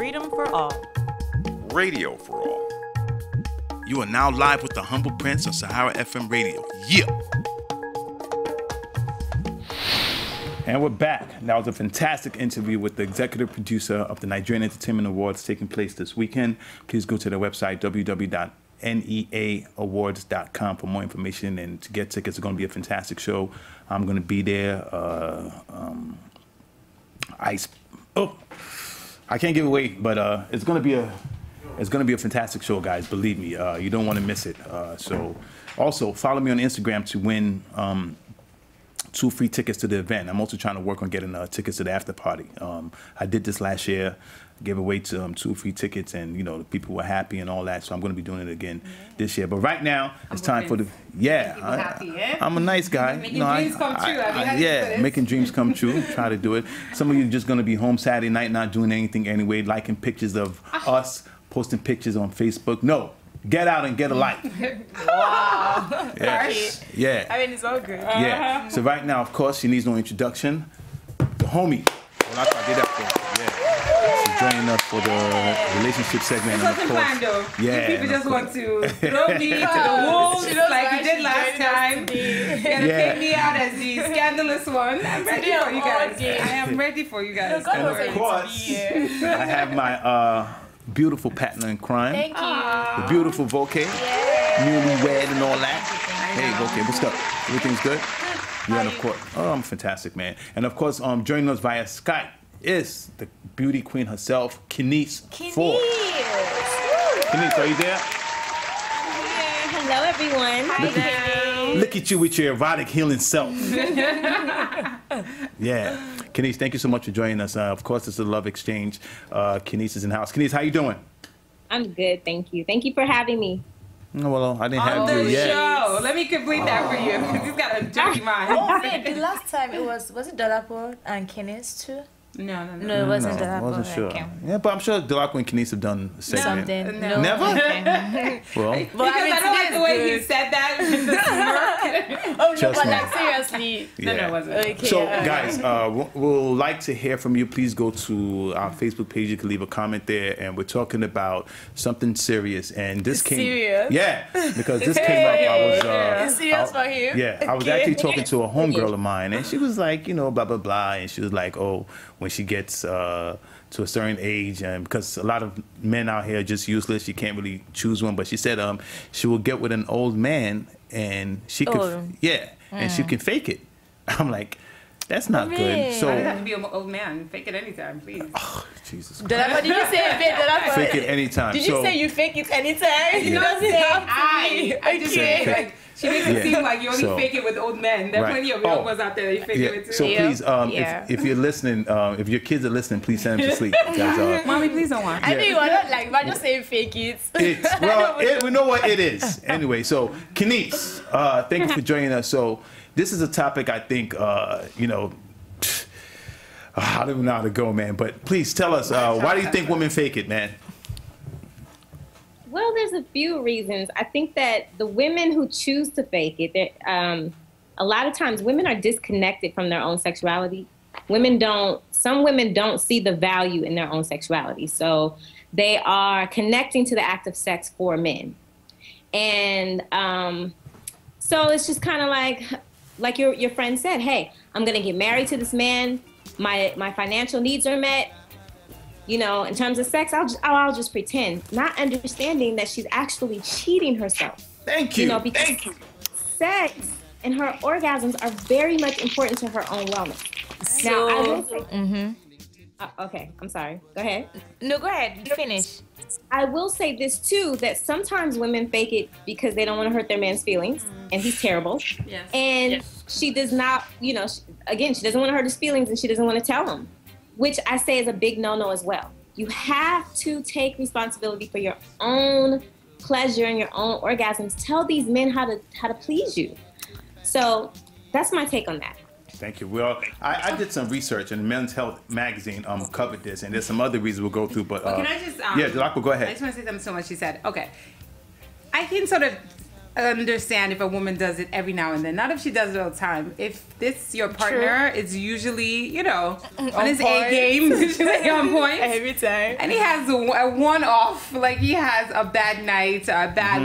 freedom for all. Radio for all. You are now live with the Humble Prince on Sahara FM Radio. Yeah. And we're back. That was a fantastic interview with the executive producer of the Nigerian Entertainment Awards taking place this weekend. Please go to their website, www.neaawards.com for more information and to get tickets. It's going to be a fantastic show. I'm going to be there. I can't give away, but it's going to be a fantastic show, guys. Believe me, you don't want to miss it. So, also follow me on Instagram to win 2 free tickets to the event. I'm also trying to work on getting tickets to the after party. I did this last year, gave away to 2 free tickets, and the people were happy and all that. So I'm going to be doing it again this year. But right now, it's time for the I'm a nice guy. Making dreams come true. Making dreams come true. Try to do it. Some of you are just going to be home Saturday night, not doing anything anyway, liking pictures of us, posting pictures on Facebook. No. Get out and get a life. Wow. Yes. Yeah. I mean, it's all good. Yeah. So right now, of course, she needs no introduction. The homie. Well, I did that for her. Yeah. She's joining us for the relationship segment. This wasn't planned, though. Yeah. People just want to throw me to the wolves like you did last time. And pick me out as the scandalous one. I'm ready for you guys. I am ready for you guys. And of course, I have my beautiful partner in crime. Thank you. The beautiful Voke. Newlywed and all that. Hey, Voke, what's up? Everything's good? Yeah, and of course. Oh, I'm fantastic, man. And of course, joining us via Skype is the beauty queen herself, Keniece. Keniece, are you there? Hello, everyone. Hi, Keniece. Look at you with your erotic healing self. Yeah. Keniece, thank you so much for joining us. Of course, it's a love exchange. Keniece is in the house. Keniece, how you doing? I'm good, thank you. Thank you for having me. Well, I didn't have you yet. Show. Let me complete that for you. He's got a dirty mind. Oh, wait, the last time it was it Adedolapo and Keniece too? No, it wasn't Adedolapo. I wasn't sure. Okay. Yeah, but I'm sure Adedolapo and Keniece have done the same. Something. No. Never? Well, because I don't like the way he said that. Oh, no, Trust but me. like seriously. Yeah. No, it wasn't. Okay, So, guys, we'll like to hear from you. Please go to our Facebook page. You can leave a comment there. And we're talking about something serious. And this came... Serious? Yeah, because this came up. It's serious for you? Yeah, I was actually talking to a homegirl of mine. And she was like, blah, blah, blah. And she was like, oh, when she gets... to a certain age, and because a lot of men out here are just useless, you can't really choose one. But she said she will get with an old man and she can and she can fake it. I'm like, that's not good. So I don't have to be an old man. Fake it anytime, please. Oh, Jesus Christ. Did you say fake it anytime? Did you say you fake it anytime? You don't say I just say like she makes it seem like you only fake it with old men. There are plenty of young ones out there that you fake it with too. So please, if you're listening, if your kids are listening, please send them to sleep. Because, Mommy, please don't watch. I know you are not like, but just saying fake it. We know what it is. Anyway, so Keniece, thank you for joining us. So this is a topic I think, I don't even know how to go, man. But please tell us, why do you think women fake it, man? Well, there's a few reasons. I think that the women who choose to fake it, a lot of times women are disconnected from their own sexuality. Some women don't see the value in their own sexuality. So they are connecting to the act of sex for men. And so it's just kind of like your friend said, hey, I'm going to get married to this man. My financial needs are met. In terms of sex, I'll just pretend, not understanding that she's actually cheating herself. Thank you. Because sex and her orgasms are very much important to her own wellness. So, now, I will say, okay, I'm sorry. Go ahead. No, go ahead. Finish. I will say this too, that sometimes women fake it because they don't want to hurt their man's feelings, and he's terrible. Yes. And she does not, she doesn't want to hurt his feelings, and she doesn't want to tell him, which I say is a big no-no as well. You have to take responsibility for your own pleasure and your own orgasms. Tell these men how to please you. So that's my take on that. Thank you. Well, I did some research, and Men's Health magazine covered this, and there's some other reasons we'll go through. But can I just? Adedolapo, go ahead. I just want to say something to what she said. Okay, I can sort of understand if a woman does it every now and then. Not if she does it all the time. If this your partner, it's usually, you know, on his A game, usually on point. Every time. And he has a one-off, like he has a bad night,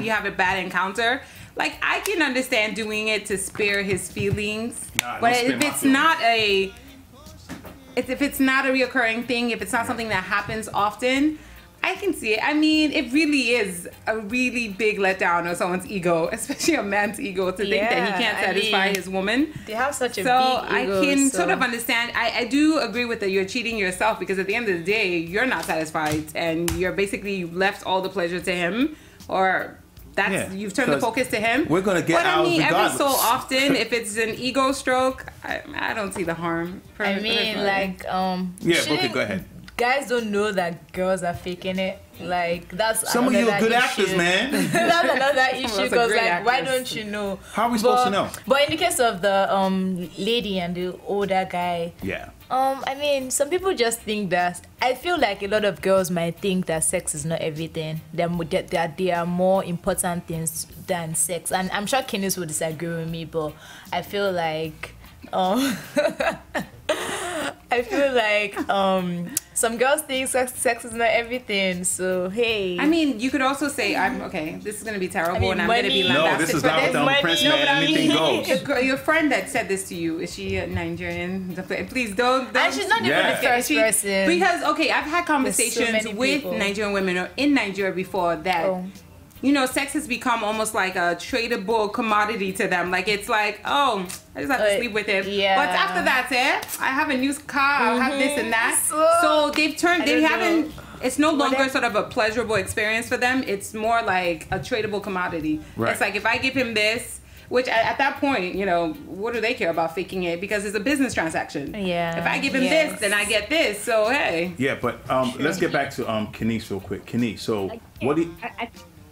you have a bad encounter. Like, I can understand doing it to spare his feelings. But if it's not a reoccurring thing, if it's not something that happens often, I can see it. I mean, it really is a really big letdown of someone's ego, especially a man's ego, to think that he can't satisfy his woman. They have such a so big ego. I can sort of understand. I do agree with that you're cheating yourself, because at the end of the day, you're not satisfied and you're basically left all the pleasure to him, or you've turned the focus to him. We're going to get out regardless. Every so often, if it's an ego stroke, I don't see the harm. I mean, like, Voke, go ahead. Guys don't know that girls are faking it. Like, that's some of you are good actors, man. That's another issue, because like, why don't you know? How are we supposed to know? But in the case of the lady and the older guy, I mean, some people just think that. I feel like a lot of girls might think that sex is not everything. That there are more important things than sex, and I'm sure Keniece will disagree with me, but I feel like. Some girls think sex is not everything. So hey, I mean, you could also say, this is gonna be terrible, and I'm gonna be lambasted. No, this is not the Prince, man. Anything goes. Your friend that said this to you, is she Nigerian? Please don't. And she's not even the first person. Because I've had conversations with Nigerian women or in Nigeria before that. You know, sex has become almost like a tradable commodity to them. Like, it's like, I just have to sleep with him. Yeah. But after that, I have a new car, I'll have this and that. So it's no longer sort of a pleasurable experience for them. It's more like a tradable commodity. Right. It's like, if I give him this, which at that point, you know, what do they care about faking it? Because it's a business transaction. Yeah. If I give him this, then I get this. So, hey. Yeah, but let's get back to Keniece real quick. Keniece, so what do you...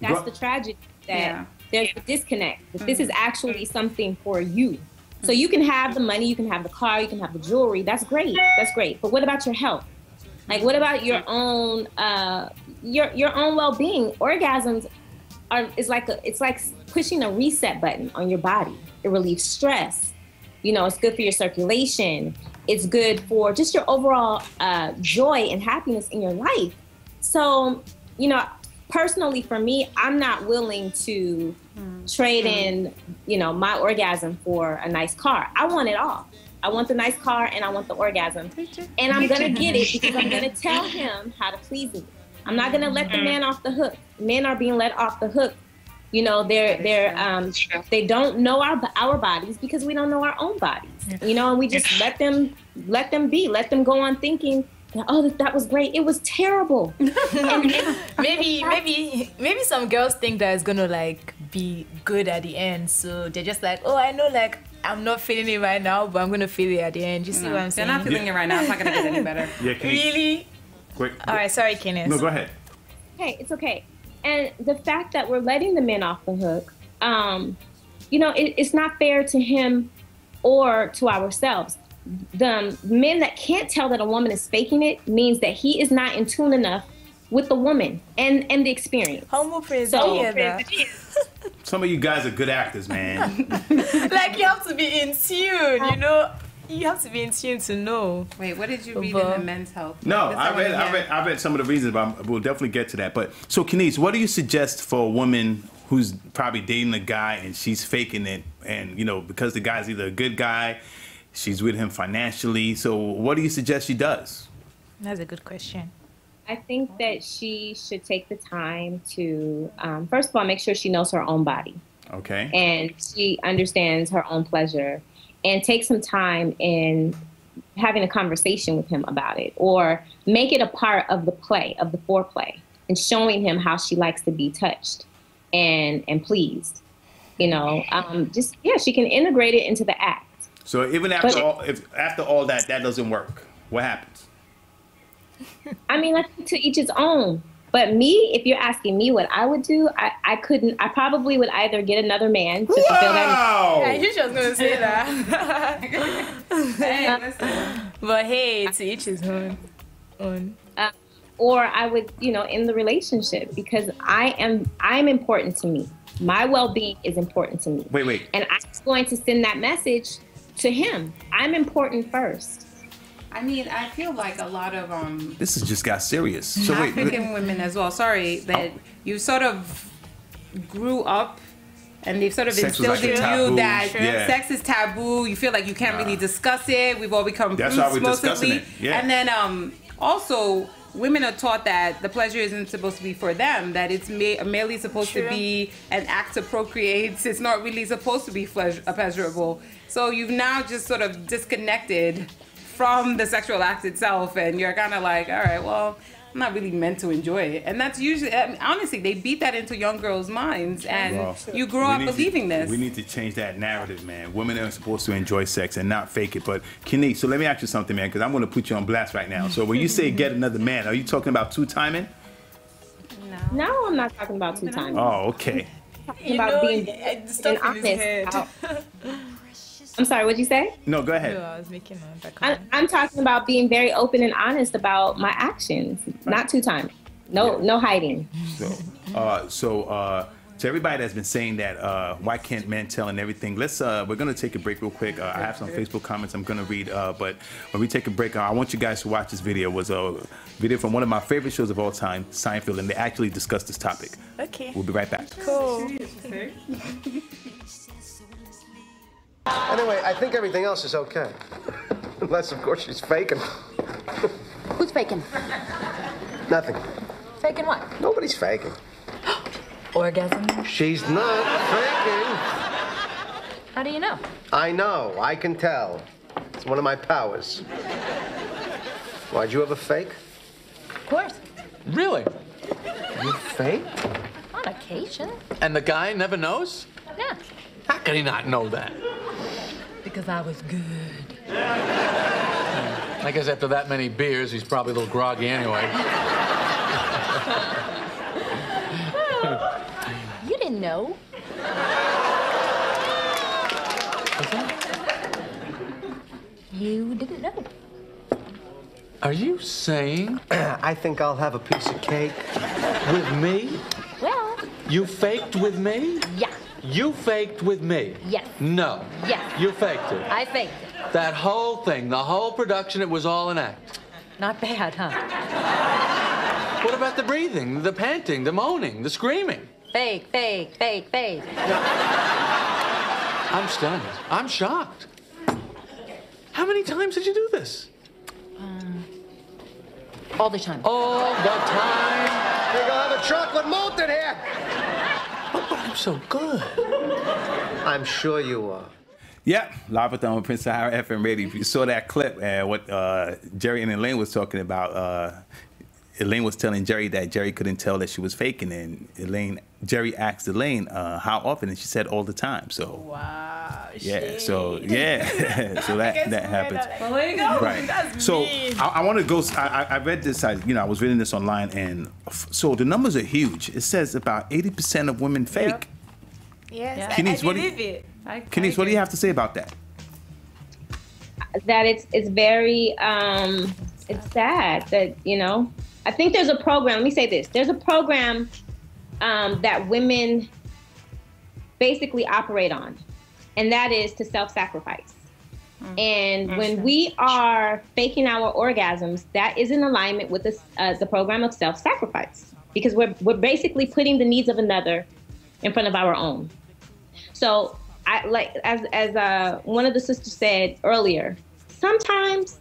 That's the tragedy, that there's a disconnect. That this is actually something for you. So you can have the money, you can have the car, you can have the jewelry. That's great. That's great. But what about your health? Like, what about your own your own well-being? Orgasms it's like pushing a reset button on your body. It relieves stress. You know, it's good for your circulation. It's good for just your overall joy and happiness in your life. So, you know, personally, for me, I'm not willing to trade in, you know, my orgasm for a nice car. I want it all. I want the nice car and I want the orgasm. And I'm going to get it because I'm going to tell him how to please me. I'm not going to let the man off the hook. Men are being let off the hook. You know, they don't know our bodies because we don't know our own bodies. You know, and we just let them be, let them go on thinking, oh, that was great. It was terrible. maybe some girls think that it's gonna like be good at the end, so they're just like, oh, I know, like I'm not feeling it right now, but I'm gonna feel it at the end. You see what I'm saying? They're not feeling it right now. It's not gonna get any better. Really? Quick. All right, sorry, Keniece. No, go ahead. Hey, it's okay. And the fact that we're letting the men off the hook, you know, it's not fair to him or to ourselves. The men that can't tell that a woman is faking it means that he is not in tune enough with the woman and the experience. Humble praise. Some of you guys are good actors, man. Like, you have to be in tune, you know. You have to be in tune to know. Wait, what did you read in the Men's Health? No, I read some of the reasons, but we'll definitely get to that. But so, Keniece, what do you suggest for a woman who's probably dating a guy and she's faking it, and you know, because the guy's either a good guy, she's with him financially. So, what do you suggest she does? That's a good question. I think that she should take the time to, first of all, make sure she knows her own body. Okay. And she understands her own pleasure. And take some time in having a conversation with him about it, or make it a part of the play, of the foreplay, and showing him how she likes to be touched and pleased. You know, she can integrate it into the act. So even after all that doesn't work, what happens? I mean, I think to each his own. But me, if you're asking me what I would do, I couldn't. I probably would either get another man to fulfill that. Yeah, you just gonna say that. Hey, listen. But hey, to each his own. Or I would, you know, end the relationship because I'm important to me. My well-being is important to me. Wait. And I'm going to send that message to him. I'm important first. I mean, I feel like a lot of This has just got serious. So African women as well. Sorry that you sort of grew up and they've sort of instilled in you that sex is taboo. You feel like you can't really discuss it. We've all become That's why we're discussing it. Yeah. And then also women are taught that the pleasure isn't supposed to be for them, that it's merely supposed to be an act to procreate. It's not really supposed to be pleasurable. So you've now just sort of disconnected from the sexual act itself, and you're kind of like, all right, well, I'm not really meant to enjoy it. And that's usually, honestly, they beat that into young girls' minds, and you grow up believing this. We need to change that narrative, man. Women are supposed to enjoy sex and not fake it. But Keniece, so let me ask you something, man, because I'm going to put you on blast right now. So when you say get another man, are you talking about two-timing? No, I'm not talking about two-timing. Oh, okay. I'm talking about being honest. I'm sorry, what'd you say? No, go ahead. No, I was making my back. I'm talking about being very open and honest about my actions, not two-timing. No hiding. So to everybody that's been saying that, why can't men tell and everything, we're going to take a break real quick. I have some Facebook comments I'm going to read, but when we take a break, I want you guys to watch this video. It was a video from one of my favorite shows of all time, Seinfeld, and they actually discussed this topic. Okay. We'll be right back. Cool. Anyway, I think everything else is okay. Unless, of course, she's faking. Who's faking? Nothing. Faking what? Nobody's faking. Orgasm? She's not faking. How do you know? I know. I can tell. It's one of my powers. Why'd you ever fake? Of course. Really? You fake? On occasion. And the guy never knows? Yeah. How can he not know that? Because I was good. I guess after that many beers, he's probably a little groggy anyway. You didn't know. What's that? You didn't know. Are you saying? I think I'll have a piece of cake. With me? Well. You faked with me? Yeah. You faked with me? Yes. No. Yes. You faked it? I faked it. That whole thing, the whole production, it was all an act. Not bad, huh? What about the breathing, the panting, the moaning, the screaming? Fake, fake, fake, fake. I'm stunned. I'm shocked. How many times did you do this? All the time. All the time? I think I'll have a chocolate malt in here. But I'm so good. I'm sure you are. Yeah, live with the Prince Sahara FM Radio. If you saw that clip, what Jerry and Elaine was talking about, Elaine was telling Jerry that Jerry couldn't tell that she was faking, and Jerry asked Elaine how often, and she said all the time. So wow, yeah, shade. so yeah, so that happens. Well, there you go. Right. That's So mean. I want to go. I read this. I was reading this online, and so the numbers are huge. It says about 80% of women fake. Yes, Keniece, I what do believe it. Keniece, what do you have to say about that? That it's very it's sad that, I think there's a program. Let me say this. There's a program that women basically operate on, and that is to self-sacrifice. And when we are faking our orgasms, that is in alignment with the program of self-sacrifice, because we're basically putting the needs of another in front of our own. So, as one of the sisters said earlier, sometimes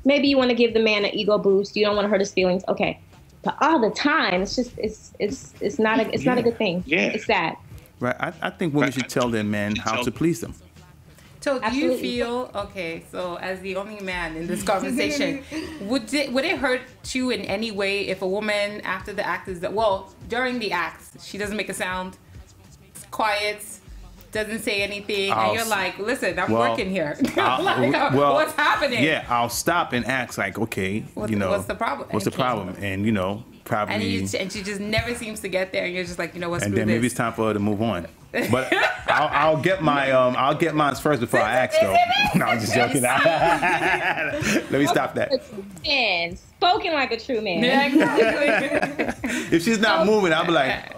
maybe you want to give the man an ego boost. You don't want to hurt his feelings. Okay, but all the time, it's just it's not a good thing. Yeah, it's sad. Right. I think women should tell their men how to please them. So do you feel, okay, so as the only man in this conversation, would it hurt you in any way if a woman after the act during the act, she doesn't make a sound, quiet, doesn't say anything, and you're like, listen, I'm working here. What's happening? Yeah, I'll stop and ask, like, okay, what's the problem? What's the problem? And, probably... And she just never seems to get there, and you're just like, what, and then maybe it's time for her to move on. But I'll get mine first before I ask, though. No, I'm just joking. Let me stop that. spoken like a true man. Yeah, exactly. If she's not moving, I'll be like,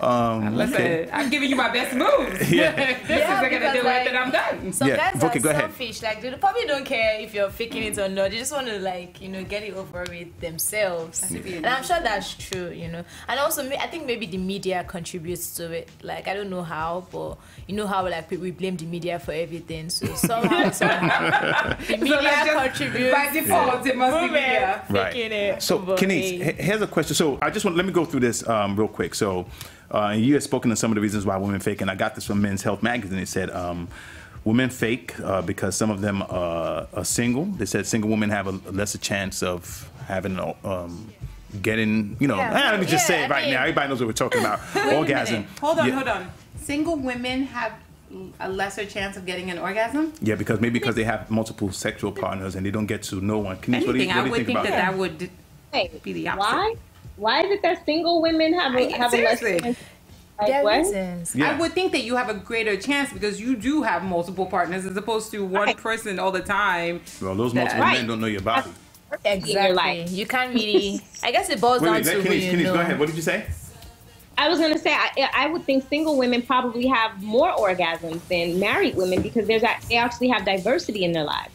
Listen, okay. I'm giving you my best moves. Yeah. This is gonna do it, then I'm done. Some guys Voke, are go ahead. selfish. Like they probably don't care if you're faking it or not. They just want to get it over with themselves. And I'm sure that's true, And also, I think maybe the media contributes to it. Like I don't know how, but you know how we blame the media for everything. So somehow the media contributes. By default, it must be media. Right. So, Keniece, here's a question. So, let me go through this real quick. So, you had spoken to some of the reasons why women fake, and I got this from Men's Health magazine. It said women fake because some of them are single. They said single women have a lesser chance of having getting, let me just say it right now. Everybody knows what we're talking about. Orgasm. Hold on. Single women have a lesser chance of getting an orgasm? Yeah, because they have multiple sexual partners and they don't get to know one. Keniece, what do you I would think think about that would be the opposite. Why is it that single women have a lesser chance? There are reasons. I would think that you have a greater chance because you do have multiple partners as opposed to one person all the time. Well, those multiple men don't know your body. Exactly. You can't really. I guess it boils down to who you know. Keniece, go ahead. What did you say? I was going to say, I would think single women probably have more orgasms than married women because they actually have diversity in their lives.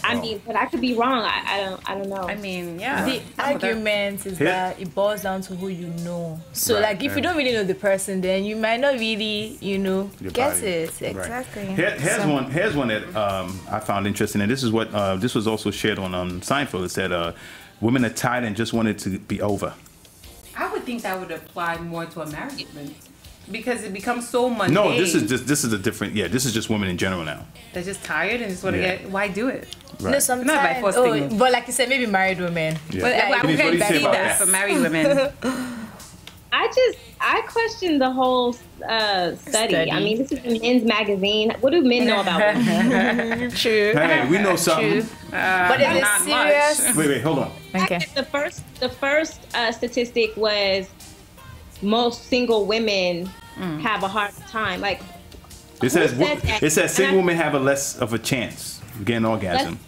I mean, but I could be wrong. I don't know. I mean, yeah. The argument is that it boils down to who you know. So, if you don't really know the person, then you might not really, get it. Exactly. Right. Here's one that I found interesting, and this is what this was also shared on Seinfeld. It said, women are tired and just wanted to be over. I would think that would apply more to a married woman because it becomes so mundane. No, this is a different. Yeah, this is just women in general now. They're just tired and just want to get. Why do it? Right. No, sometimes. But like you said, maybe married women. Yeah. But Keniece, what do you say about that? For married women. I question the whole study. I mean, this is a men's magazine. What do men know about women? True. Hey, we know something. But is it serious? Much. Wait, hold on. Okay. The first statistic was most single women have a hard time. Like it says single women have a less of a chance of getting an orgasm.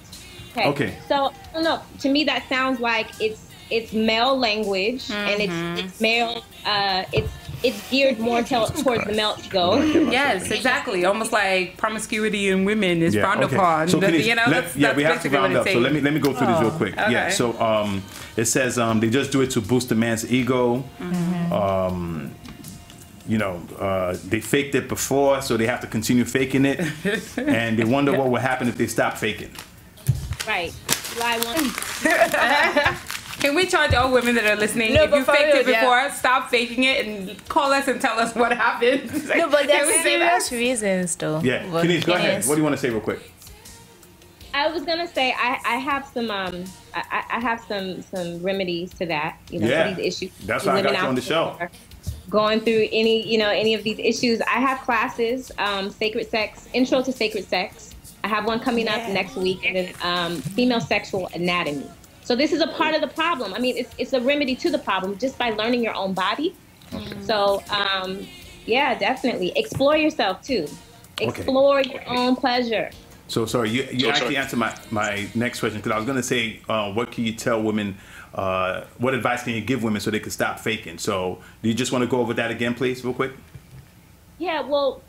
Okay. So I don't know. To me, that sounds like it's male language and it's male. It's geared more towards the male ego. Yes, exactly. Almost like promiscuity in women is frowned upon. So that's we have to round up. So let me go through this real quick. Okay. Yeah. So it says they just do it to boost a man's ego. They faked it before, so they have to continue faking it, and they wonder what will happen if they stop faking. Right. July 1. Can we charge all women that are listening? No, if you faked it before, yeah. Stop faking it and call us and tell us what happened. No, but there's serious reasons, though. Yeah, Keniece, go ahead. What do you want to say real quick? I was gonna say I have some I have some remedies to that. For these issues. That's why I got you on the show. Going through any of these issues, I have classes, sacred sex, intro to sacred sex. I have one coming up next week, and then female sexual anatomy. So this is a part of the problem. I mean, it's a remedy to the problem just by learning your own body. Okay. So, yeah, definitely. Explore yourself, too. Explore your own pleasure. So, sorry, you actually answered my next question, because I was going to say, what can you tell women, what advice can you give women so they can stop faking? So, do you just want to go over that again, please, real quick? Yeah, well,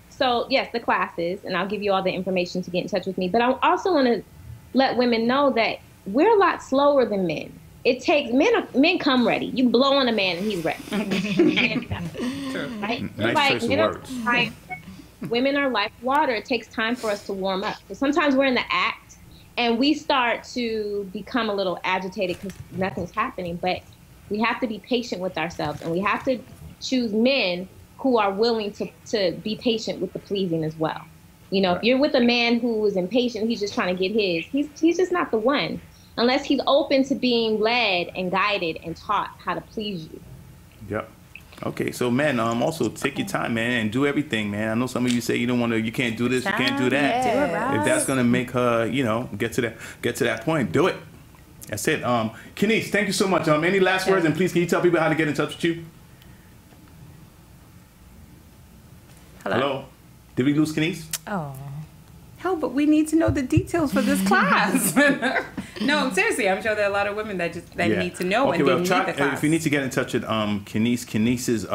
so, yes, the classes, and I'll give you all the information to get in touch with me. But I also want to let women know that we're a lot slower than men. It takes men come ready. You blow on a man and he's ready. Right? Nice choice of words. Women are like water. It takes time for us to warm up. So sometimes we're in the act and we start to become a little agitated because nothing's happening. But we have to be patient with ourselves, and we have to choose men who are willing to be patient with the pleasing as well. If you're with a man who is impatient, he's just trying to get his, he's just not the one, unless he's open to being led and guided and taught how to please you. Yep. Okay, so man, also take your time, man, and do everything, man. I know some of you say you don't want to, you can't do this, you can't do that. If that's gonna make her, get to that point, do it. That's it. Keniece, thank you so much. Any last words, and please can you tell people how to get in touch with you? Hello? Did we lose Keniece? Oh. hell, but we need to know the details for this class. No, seriously, I'm sure there are a lot of women that need to know and they need the class. If you need to get in touch with Keniece is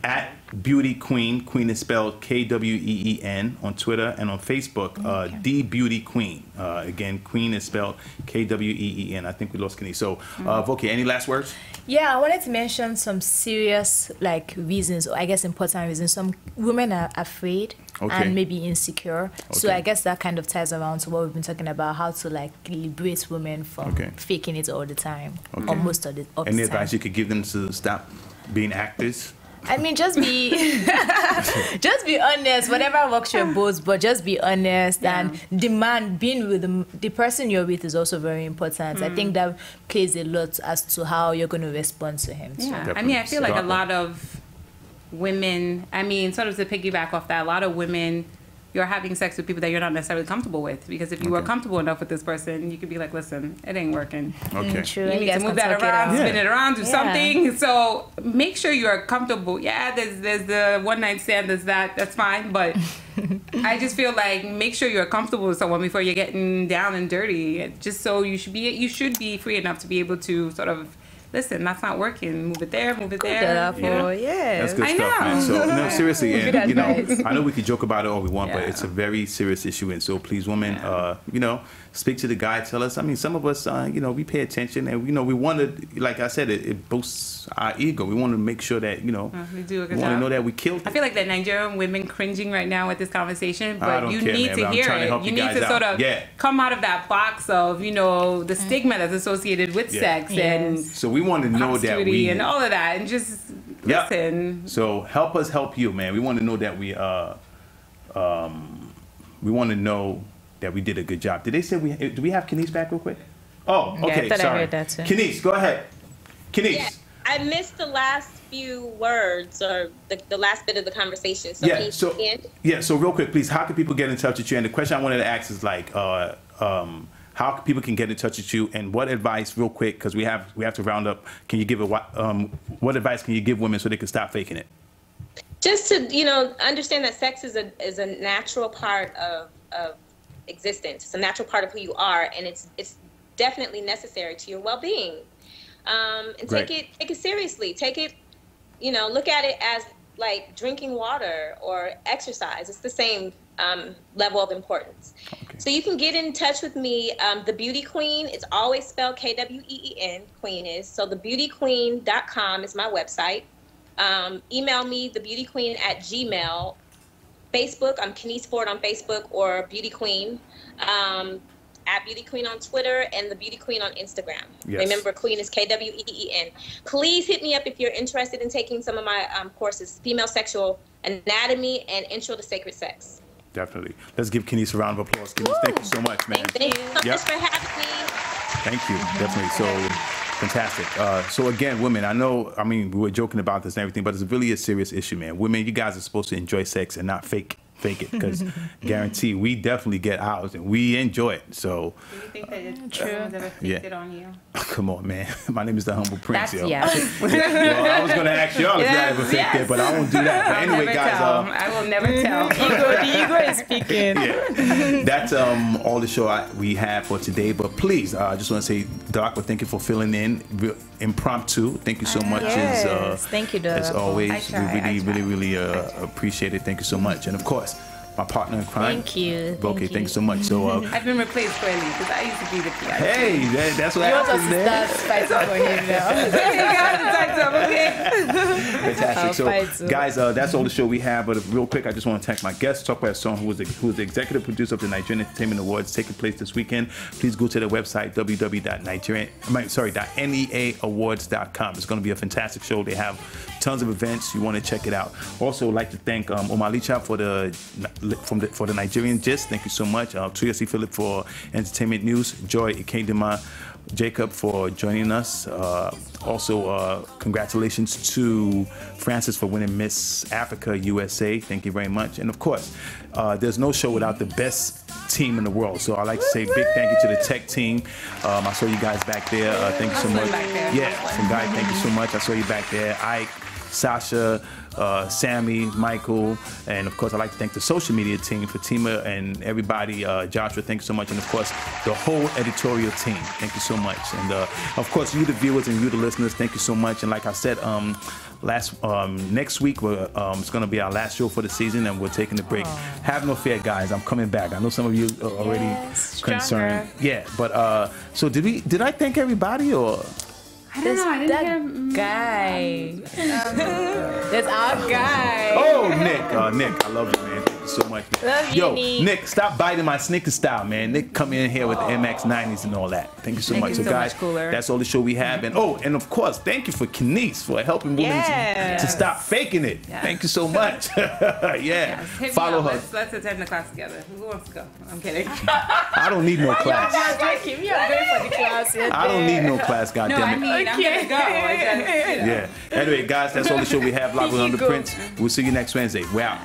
at Beauty Queen. Queen is spelled Kween on Twitter, and on Facebook, The Beauty Queen. Again, Queen is spelled Kween. I think we lost Keniece. So, Voke, any last words? Yeah, I wanted to mention some serious reasons, or I guess important reasons. Some women are afraid and maybe insecure. So I guess that kind of ties around to what we've been talking about, how to liberate women from faking it all the time, or most of the time. Any advice you could give them to stop being actors? I mean, just be honest. Whatever works your boat, but just be honest and demand. Being with the person you're with is also very important. I think that plays a lot as to how you're going to respond to him. Yeah, so. I mean, I feel like a lot of women. I mean, sort of to piggyback off that, a lot of women. You're having sex with people that you're not necessarily comfortable with, because if you were comfortable enough with this person, you could be like, listen, it ain't working. Okay. True. You need to move that around, spin it around, do something. So make sure you're comfortable. Yeah, there's the one night stand, that's fine. But I just feel like make sure you're comfortable with someone before you're getting down and dirty. Just so you should be free enough to be able to sort of, listen, that's not working. Move it there, move it there. Yeah. That's good stuff, man. So, no, seriously, and, I know we could joke about it all we want, but it's a very serious issue. And so, please, women, speak to the guy. Tell us. I mean, some of us, we pay attention, and we want to, like I said, it boosts our ego. We want to make sure that, we do a good job. Want to know that we killed it. I feel like the Nigerian women cringing right now with this conversation, but you need to man, hear it. You need to sort of come out of that box of, the stigma that's associated with sex and so we want to know that we and all of that, and just listen. So help us help you, man. We want to know that we want to know that we did a good job. Did they say do we have Keniece back real quick? Oh, okay. I thought sorry. I heard that too. Keniece, go ahead. Keniece. Yeah, I missed the last few words or the last bit of the conversation. So so real quick, please, how can people get in touch with you? And the question I wanted to ask is how people can get in touch with you, and what advice, real quick, because we have to round up. Can you give what advice can you give women so they can stop faking it? Just to understand that sex is a natural part of existence. It's a natural part of who you are, and it's definitely necessary to your well-being. And take it seriously. Take it, look at it as like drinking water or exercise. It's the same level of importance. So you can get in touch with me. The Beauty Queen, it's always spelled Kween, Queen is. So thebeautyqueen.com is my website. Email me, thebeautyqueen@gmail. Facebook, I'm Keniece Ford on Facebook, or Beauty Queen. At Beauty Queen on Twitter, and the Beauty Queen on Instagram. Yes. Remember, Queen is Kween. Please hit me up if you're interested in taking some of my courses, Female Sexual Anatomy and Intro to Sacred Sex. Definitely. Let's give Keniece a round of applause. Keniece, thank you so much, man. Thank you so much for having me. Thank you. Definitely. So fantastic. So again, women, we were joking about this and everything, but it's really a serious issue, man. Women, you guys are supposed to enjoy sex and not fake it, because guarantee we definitely get ours and we enjoy it. So do you think that someone's ever faked it on you? Come on, man. My name is the Humble Prince. Well, I was gonna ask y'all if y'all ever faked it, but I won't do that. But anyway, guys, I will never tell. The ego is speaking. That's all the show we have for today. But please, I just want to say, Doc, thank you for filling in impromptu. Thank you so much. Thank you, Doc. As always, we really appreciate it. Thank you so much. And of course, my partner in crime. Thank you. Okay, thank you so much. So I've been replaced clearly because I used to be the PI. Hey, that's what happens there. Start fighting for him now. Fantastic. So, guys, that's all the show we have. But real quick, I just want to thank my guest, talk about a song who is the executive producer of the Nigerian Entertainment Awards taking place this weekend. Please go to their website, neaawards.com. It's going to be a fantastic show. They have tons of events. You want to check it out. Also, like to thank Omar Licha for the Nigerian Gist. Thank you so much. Tuyasi Philip for Entertainment News. Joy Ikendima Jacob for joining us. Also, congratulations to Francis for winning Miss Africa USA. Thank you very much. And of course, there's no show without the best team in the world. So I'd like to say big thank you to the tech team. I saw you guys back there. Thank you so much. Yeah, from Guy, thank you so much. I saw you back there. Sasha, Sammy, Michael, and of course I'd like to thank the social media team, Fatima and everybody, Joshua, thank you so much, and of course the whole editorial team, thank you so much, and of course you the viewers and you the listeners, thank you so much. And like I said, next week it's going to be our last show for the season, and we're taking a break. Have no fear, guys, I'm coming back. I know some of you are already concerned. Yeah, but so did I thank everybody, or? I don't know. I didn't hear guy. That's our guy. Oh, Nick, I love you, man. Thank you so much. Love you, Nick, stop biting my sneaker style, man. Nick come in here with the MX 90s and all that. Thank you so much. So, guys, that's all the show we have. And and of course, thank you for Keniece for helping women to stop faking it. Yes. Thank you so much. Yeah. Yes. Follow her. Let's attend the class together. Who wants to go? I'm kidding. I don't need no class. You're going for the class. I don't need no class, goddammit. No, I mean, I'm going to go. Yeah. Anyway, guys, that's all the show we have. Live with Under Prince. We'll see you next Wednesday. We're out.